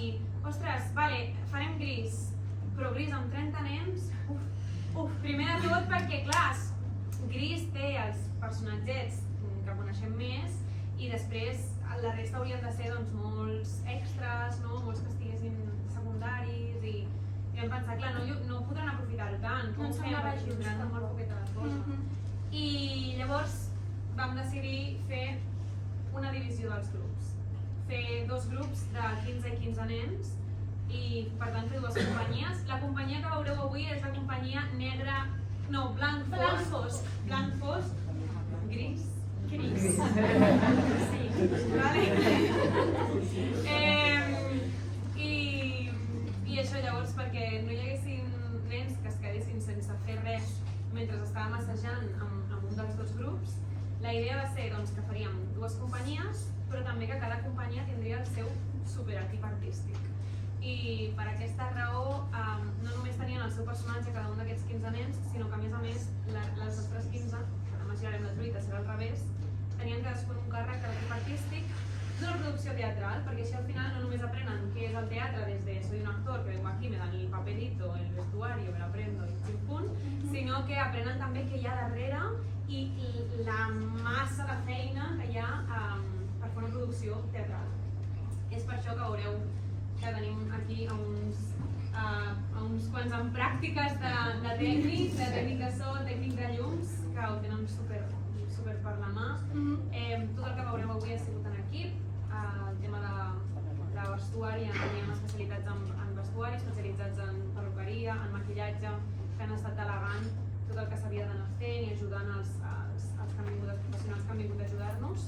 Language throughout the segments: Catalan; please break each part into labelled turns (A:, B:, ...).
A: dir, ostres, vale, farem Gris, però Gris amb 30 nens, primer de tot perquè, clar, Gris té els personatgets que coneixem més i després la resta haurien de ser doncs, molts extras, no? Molts que estiguessin secundaris i vam pensar, clar, no podran aprofitar-ho tant, com ho fem, perquè tindran molt poqueta de cosa. I llavors vam decidir fer una divisió dels grups, fer 2 grups de 15 i 15 nens i per tant fer 2 companyies. La companyia que veureu avui és la companyia negra, no, blanc fosc, gris. Sí, vale? I això llavors perquè no hi haguessin nens que es quedessin sense fer res mentre estàvem assajant amb un dels 2 grups, la idea va ser doncs, que faríem 2 companyies, però també que cada companyia tindria el seu superequip artístic. I per aquesta raó no només tenien el seu personatge cada un d'aquests 15 nens, sinó que a més les nostres 15, que demà girarem la truita, serà al revés, tenien cadascun un càrrec a l'equip artístic d'una producció teatral, perquè així al final no només aprenen què és el teatre des de soy un actor que vengo aquí, me dan el papelito, el vestuario, me lo aprendo i pum, sinó que aprenen també què hi ha darrere i la massa de feina que hi ha per fer una producció teatral. És per això que veureu que tenim aquí uns quants en pràctiques de tècnic de so, tècnic de llums, que ho tenen super per la mà. Tot el que veureu avui ha sigut en equip. El tema de vestuari, teníem especialitats en vestuari, especialitzats en perruqueria, en maquillatge, que han estat delegant tot el que s'havia d'anar fent i ajudant els professionals que han vingut a ajudar-nos.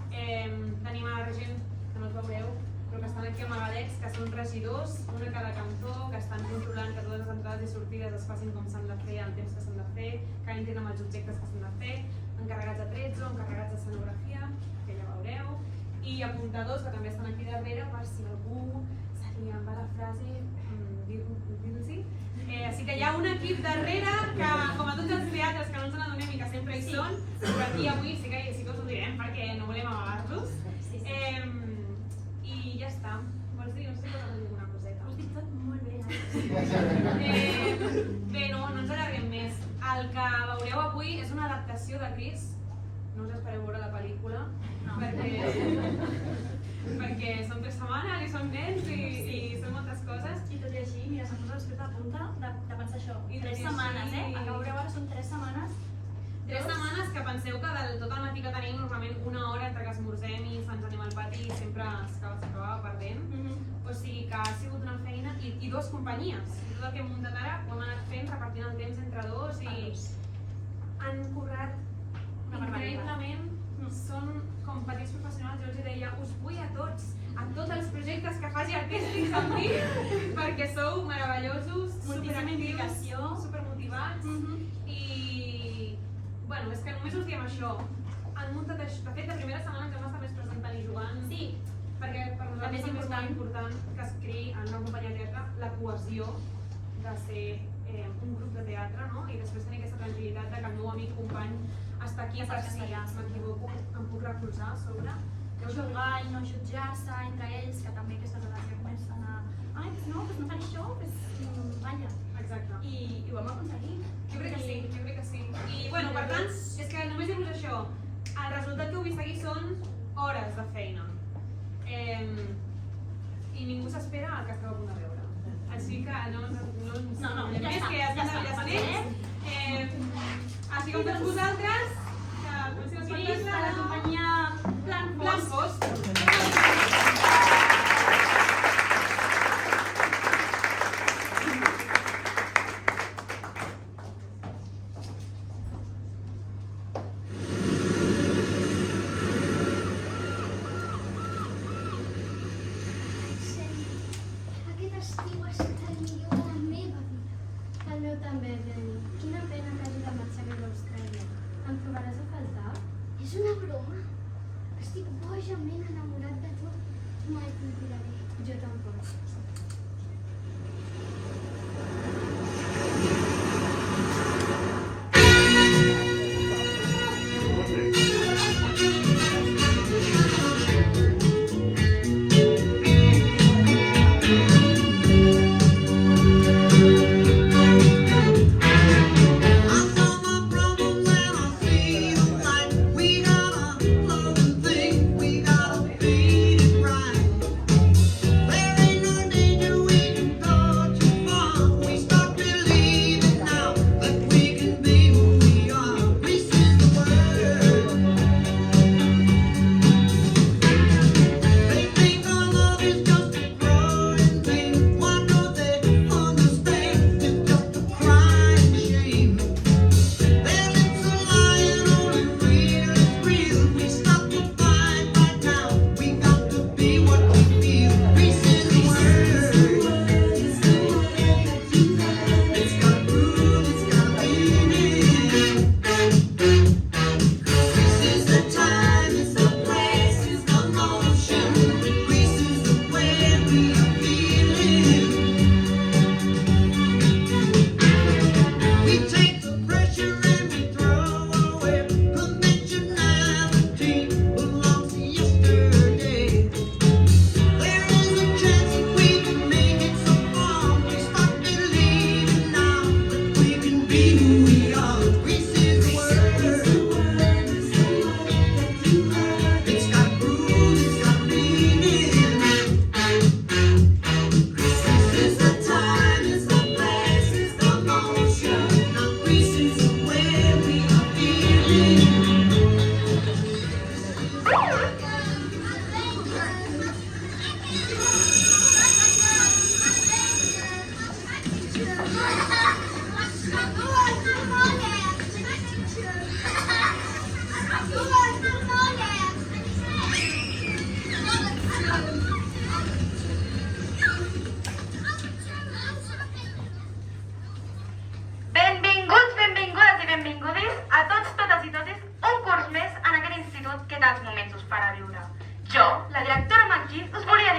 A: Tenim a gent que no els veureu, però que estan aquí amagadets, que són regidors, una a cada cantó, que estan controlant que totes les entrades i sortides es facin com s'han de fer, el temps que s'han de fer, que entrin amb els objectes que s'han de fer, encarregats de tretzo, encarregats d'escenografia, que ja veureu, i apuntadors que també estan aquí darrere per si algú se li en va la frase, dir-los-hi. Així que hi ha un equip darrere que, com a tots els teatres que no ens n'adonem i que sempre hi són, però aquí avui sí que us ho direm perquè no volem amagar-los. I ja està. Vols dir? No sé si vols dir alguna coseta.
B: Ho has dit tot molt bé.
A: Bé, no ens allarguem més. El que veureu avui és una adaptació de Gris. No us espereu veure la pel·lícula, perquè són 3 setmanes i són nens i són moltes coses.
B: I tot i així, mira, se'm posa l'esperit a punta de pensar això. 3 setmanes, El que veureu ara són 3 setmanes.
A: 3 setmanes que penseu que del tot el matí que tenim, normalment una hora entre que esmorzem i ens anem al pati i sempre s'acabava perdent. O sigui que ha sigut una feina i 2 companyies. I tot el que hem muntat ara ho hem anat fent, repartint el temps entre 2 i han cobrat increïblement. Són com petits professionals, jo els deia, us vull a tots els projectes que faci artístics amb mi, perquè sou meravellosos, superactius, supermotivats i bueno, és que només us diem això. Han muntat això, de fet, la primera setmana ens vam estar més presentant i jugant.
B: Sí.
A: Perquè per nosaltres també és molt important que es creï en una companyia de teatre la cohesió de ser un grup de teatre, no? I després tenir aquesta tranquil·litat de que el meu amic company està aquí per si m'equivoco, em puc recolzar a sobre.
B: Jugar i no jutjar-se entre ells, que també aquesta relació comencen a ai, no fan això, vaja.
A: Exacte.
B: I ho hem aconseguit.
A: Jo crec que sí. I bueno, per tant, és que només dir-vos això, el resultat que heu vist aquí són hores de feina. I ningú s'espera el que esteu a punt de veure. Així que no,
B: ja està.
A: Així com tots vosaltres,
B: Gris, de la companyia Blanc Fosc.
C: Aquest estiu ha estat el millor de la meva vida. El meu també, Jenny. Quina pena que hagi de marxar a Austràlia. Em trobaràs a faltar? És una broma. Estic bojament enamorat de tu. Mai t'oblidaré. Jo tampoc.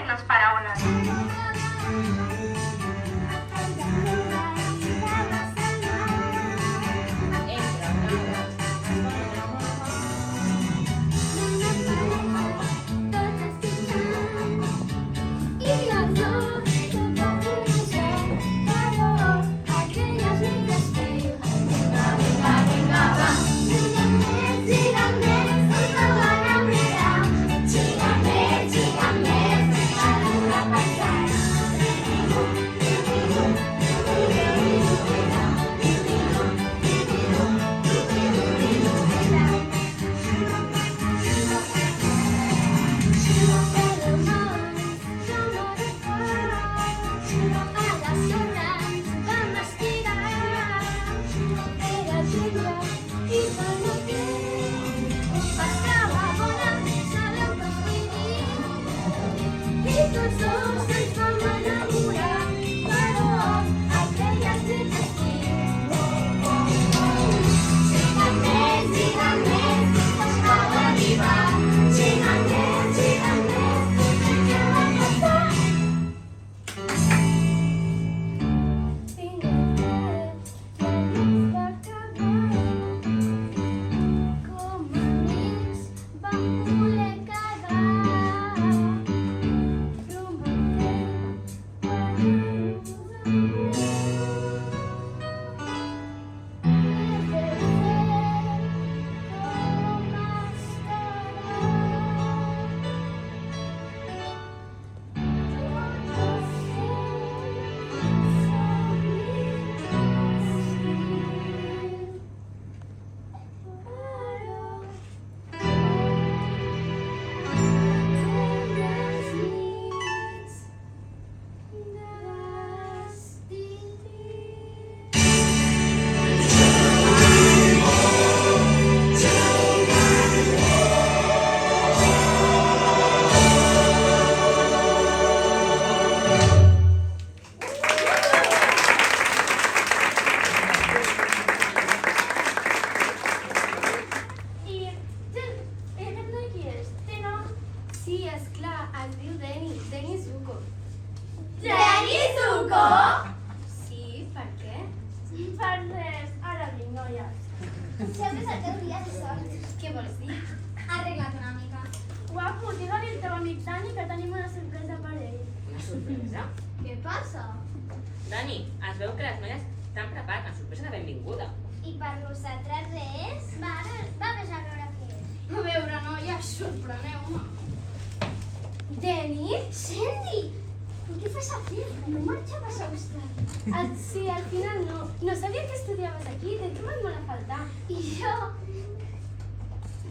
D: les paraules.
C: Què passa?
E: Dani, es veu que les noies t'han preparat una sorpresa de benvinguda.
C: I per vosaltres res? Va vés a veure què és.
B: A veure, noia, sorpreneu-me.
C: Deni? Sandy! ¿Qué fas aquí? No marxaves a Austràlia.
B: Sí, al final no. No sabia que estudiaves aquí, t'he trobat molt a faltar.
C: I jo?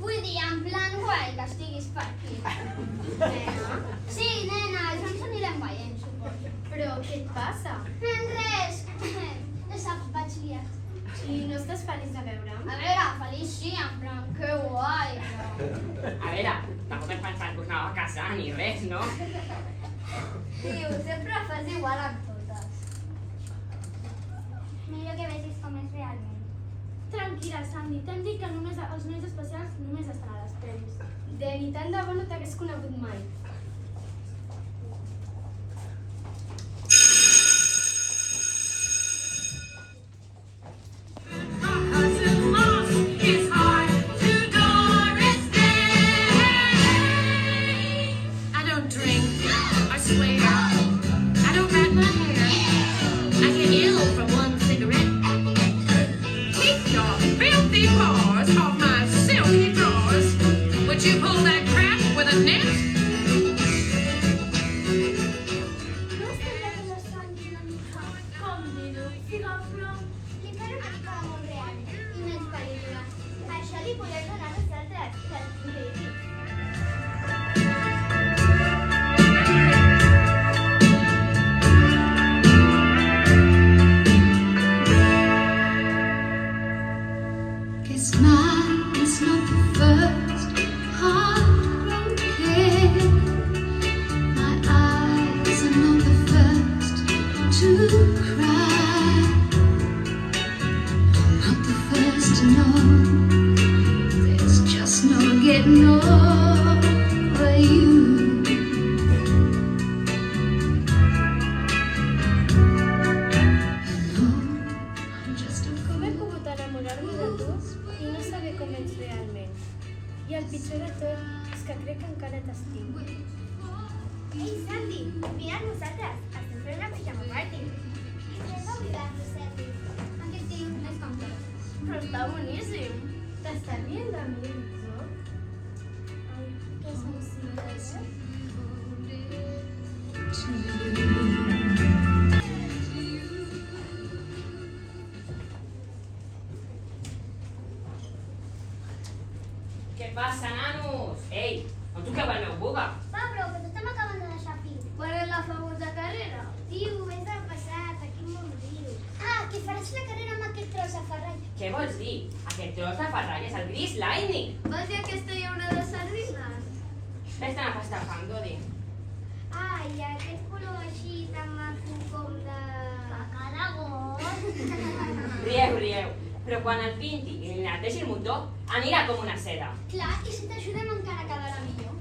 C: Vull dir, en plan guai que estiguis per aquí. Nena? Sí, nena, això ens anirem veient, suposo.
B: Però què et passa?
C: Res. No sap, vaig liat.
B: I no estàs feliç de veure'm?
C: A veure, feliç sí, en plan, que guai, però...
E: A veure, tampoc ens pensat que us anàveu a casar ni res, no?
C: Tio, sempre fas igual amb totes. Millor que vegis com és realment.
B: Tranquil·la, Sandy, t'han dit que només els nois especials només estan a les pel·lis. Deni, tant de bo no t'hagués conegut mai.
C: Ei, Santi, vine amb nosaltres. Estem fent una pijama party. I què és oblidar-nos, Santi? Aquest tinc és com tot. Però està boníssim. T'estàs rient de mi, no? Ai, que sensible, eh?
E: Què passa, nanos? Ei, on toqueu el meu buga?
C: Pablo, que t'estem acabant de deixar fi.
B: Quan és la famosa carrera?
C: Tio, és del passat, aquí m'ho diu. Ah, que faràs la carrera amb aquest tros de ferrall.
E: Què vols dir? Aquest tros de ferrall és el Gris Lightning.
B: Vols dir aquesta llauna de sardines?
E: Fes-te una pasta al fang, Dodi.
C: Ah, i aquest color així tan maco com de... Caca de gos.
E: Rieu. Però quan el pinti i li netegi el motor, anirà com una seda.
C: Clar, i si t'ajudem encara quedarà millor.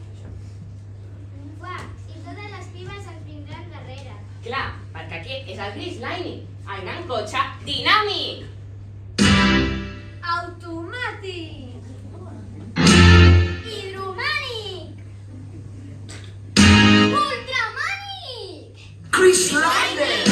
C: Uah, i totes les pibes ens vindran darrere.
E: Clar, perquè aquest és el Gris Lightning, el gran cotxe dinàmic.
B: Automàtic!
C: Hidromànic! Ultramànic!
D: Chris Lightning!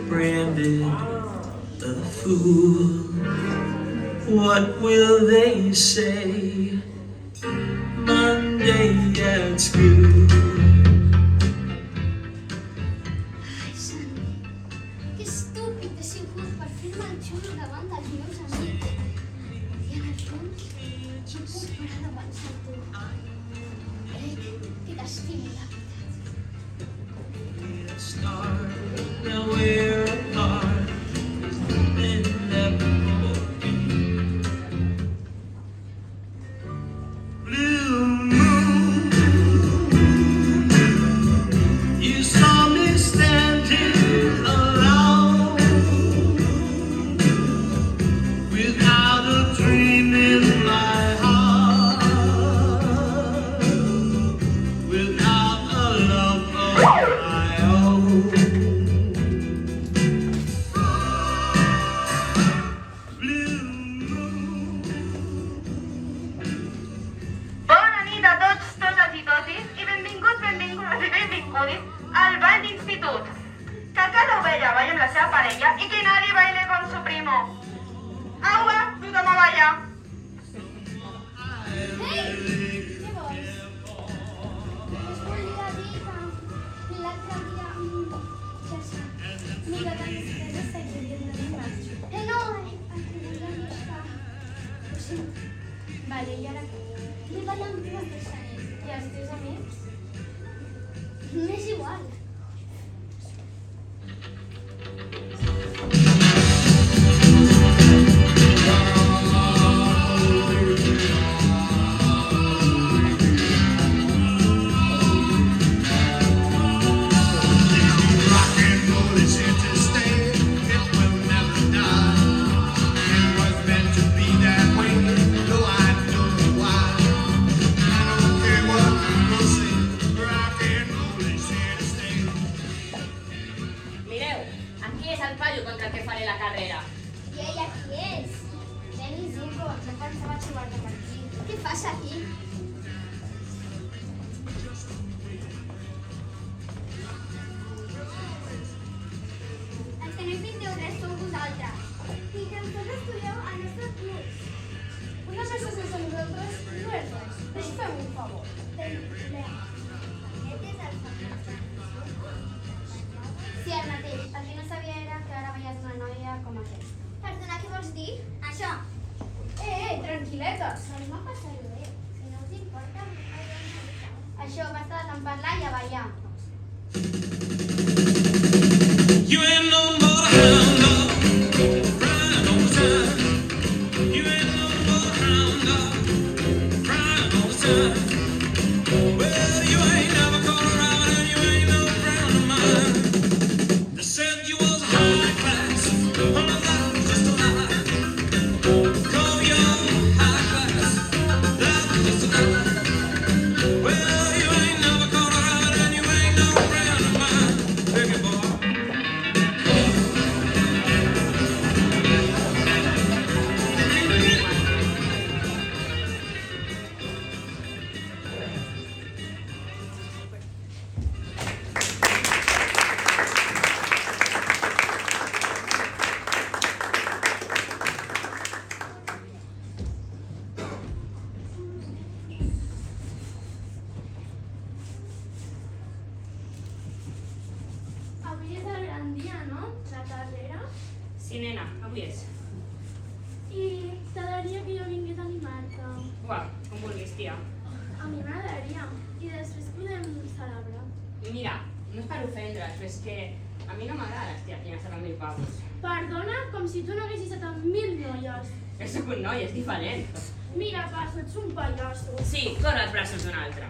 D: Branded a fool. What will they say Monday at school?
C: Ai, Santi, que estúpid he sigut per fer-me el xulo davant dels meus amics. I en el fons, no puc parar de pensar en tu. Crec que t'estimo, la veritat.
D: A star down
F: la seva parella y que nadie baile con su primo. Agua, tothom a ballar.
C: Ei! Què vols? Us volia dir que l'altre dia... ja saps, mira, la despesa seguia de marxa. No, una mica... Ho sento. Vale, i ara què? Li ballen amb les persones. I els teus amics? M'és igual.
E: Mireu, aquí és el paio contra el que faré la carrera.
C: I ella qui és? Denis Hugo, no pensava trobar-te per aquí. Què fas aquí? Els que no hi fiteu res sou vosaltres. I que ens estudieu al nostre club. Una cosa sense nosaltres no és res. Us fem un favor. Aquest és el favor. Sí, el mateix. El que no sabia era que ara veies una noia com aquesta. Perdona, què vols dir? Això. Tranquil·letes. Doncs no passaré bé. Si no us importa, això, basta de tant parlar i a ballar.
D: You ain't no more hound dog, crying all the time. You ain't no more hound dog, crying all the time. Well, you ain't never caught a rabbit and you ain't no friend of mine. They said you was high class, well, that was just a lie. Call you high class, that was just a lie. Well, you ain't never caught a rabbit and you ain't no friend of mine. Baby boy.
C: Avui és el gran dia, no? La carrera.
E: Sí, nena, avui és.
C: I t'agradaria que jo vingués a animar-te.
E: Uau, com vulguis, tia.
C: A mi m'agradaria. I després podem celebrar.
E: I mira, no és per ofendre's, però és que a mi no m'agrada les tiaquines amb 1.000 pavos.
C: Perdona, com si tu no haguessis estat amb 1.000 noies.
E: Que sóc un noi, és diferent.
C: Mira, passo, ets un pallasso.
E: Sí, corre els braços d'un altre.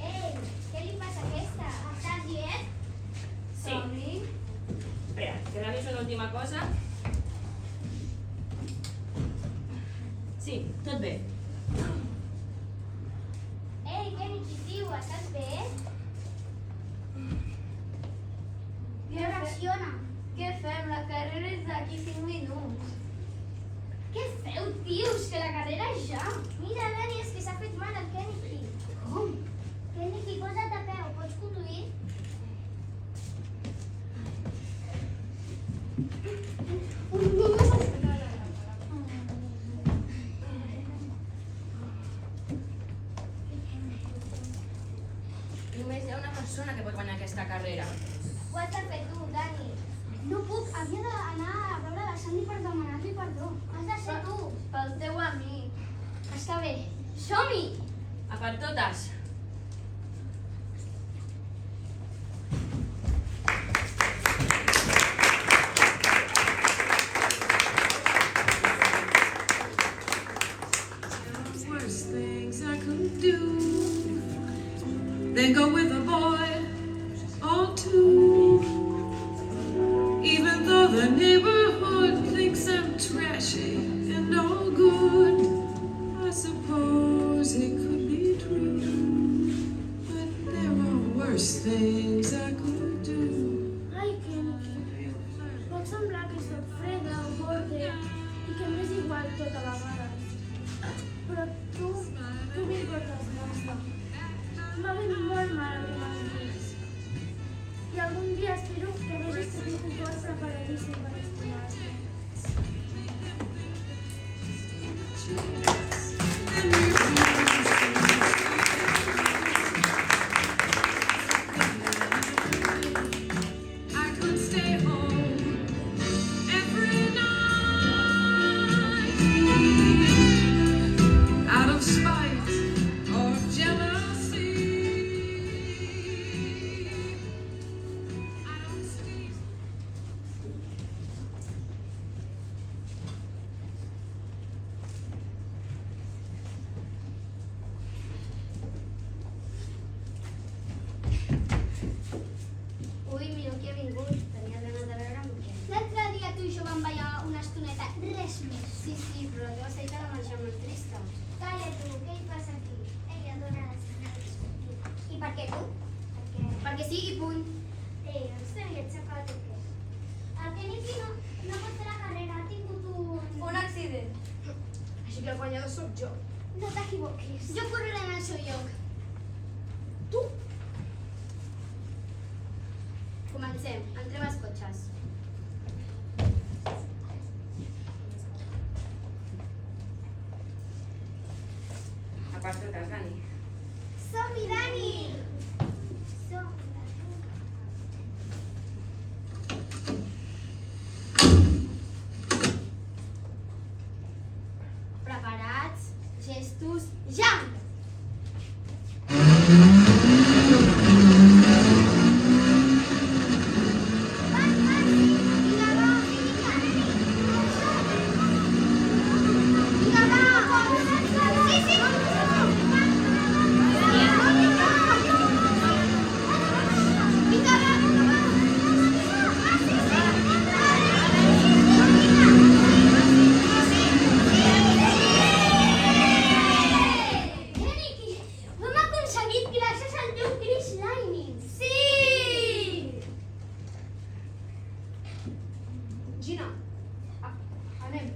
C: Ei, què li passa a aquesta? Estàs dient?
E: Sí. Espera, que reviso una última cosa. Sí, tot bé.
C: Ei, què diu? Estàs bé?
G: Què
C: Reacciona.
G: Què fem? La carrera és d'aquí 5 minuts.
C: Què feu, tios? Que la carrera és ja. Mira, Dani, és que s'ha fet mal el Kennedy. Com? Kennedy, posa't a peu. Pots conduir?
E: Només hi ha una persona que pot guanyar aquesta carrera.
C: Ho has de fer tu, Dani. No puc, havia d'anar a veure la Sandy per demanar-li perdó. Has de ser tu.
G: Pel teu amic.
C: Està bé. Som-hi!
E: A per totes.
H: Worst things I could do than go with a boy or two. Even though the neighborhood thinks I'm trashy and no good, I suppose it could be true. But there are worse things I could do.
C: Ai, Kennedy. Pot semblar que soc freda o gorda i que m'és igual tot a vegades. Però tu m'importes massa. la teva cita la marxa molt trista.
G: Calla tu, què hi passa aquí? Ella dona les canals. I per què tu?
C: Perquè sí i punt.
G: Ei, doncs tenia xacat o què? El Keniki no pot fer la carrera, ha tingut
B: Un accident.
C: Així que el guanyador sóc jo.
G: No t'equivoquis.
C: Jo correré en el seu lloc.
G: Tu?
C: Comencem. Entrem als cotxes.
E: Aparta't, Dani.
G: Som-hi, Dani! Som-hi.
C: Preparats? Gestos? Ja!
G: Keniki, ho hem aconseguit gràcies al teu Chris Lightning.
C: Sí! Gina, anem.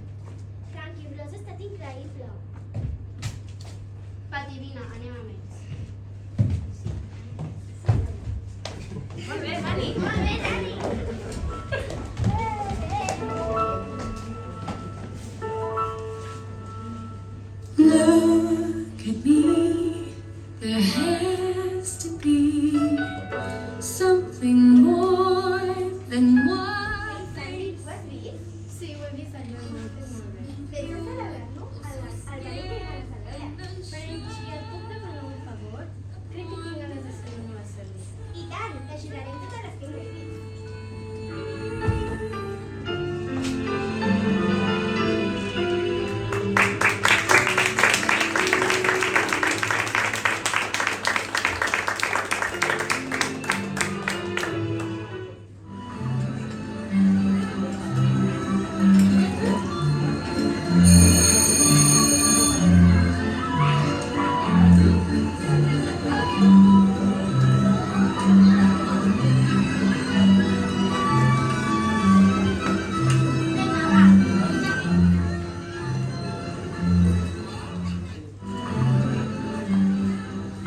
G: Tranqui, però has estat increïble.
C: Pati, vine, anem amb ells.
E: Molt bé, Dani.
G: Molt bé, Dani.
H: Look at me. There has to be something more than what
G: Sandy, ho has vist?
C: Sí, ho he vist al lloc, ho he fet molt bé.
G: Vés a celebrar-lo al Dani que va celebrar.
C: Però si et puc demanar un favor, crec que tinc ganes d'escriure una sèrie.
G: I tant, t'ajudarem totes les que vulguis.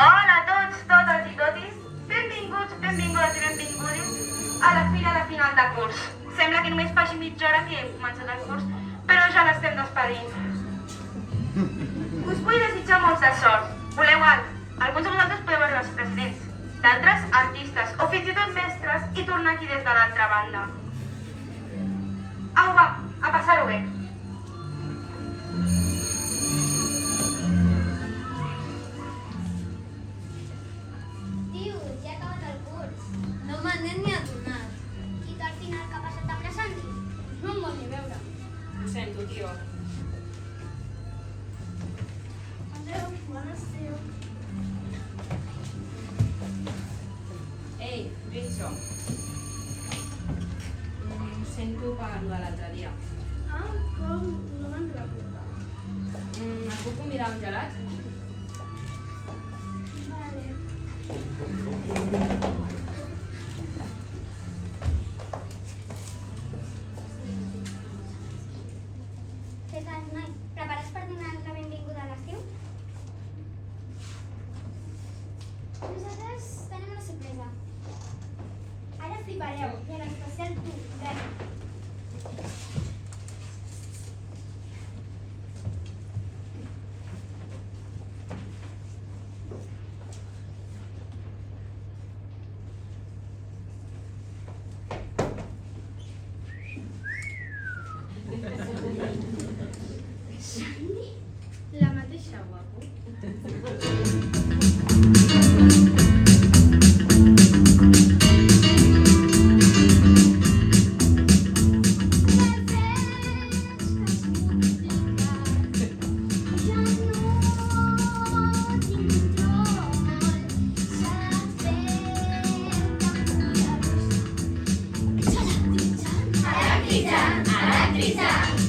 F: Hola a tots, totes i totis. Benvinguts, benvingudes i benvingudis a la fira de final de curs. Sembla que només faci mitja hora que hem començat el curs, però ja l'estem despedint. Us vull desitjar molts de sort. Voleu alt. Alguns de vosaltres podeu arribar a ser presidents, d'altres artistes o fins i tot mestres i tornar aquí des de l'altra banda. Au, va, a passar-ho bé.
G: Tio, ja ha acabat el curs.
B: No me n'he ni adonat.
G: I tu al final què ha passat amb la Sandy?
C: No em vol ni veure.
E: Ho sento, tio.
G: Adéu, bon estiu.
E: Ei, Rinso. Ho sento per lo de l'altre dia.
C: Ah, com? No me'n recorda.
E: Et puc convidar a un gelat?
G: Vale. Què tal, noi? Preparats per donar la benvinguda a l'estiu? Nosaltres tenim una sorpresa. Ara flipareu, i en especial tu, Dani.
C: La mateixa, guapo.
G: Electritzant, electritzant.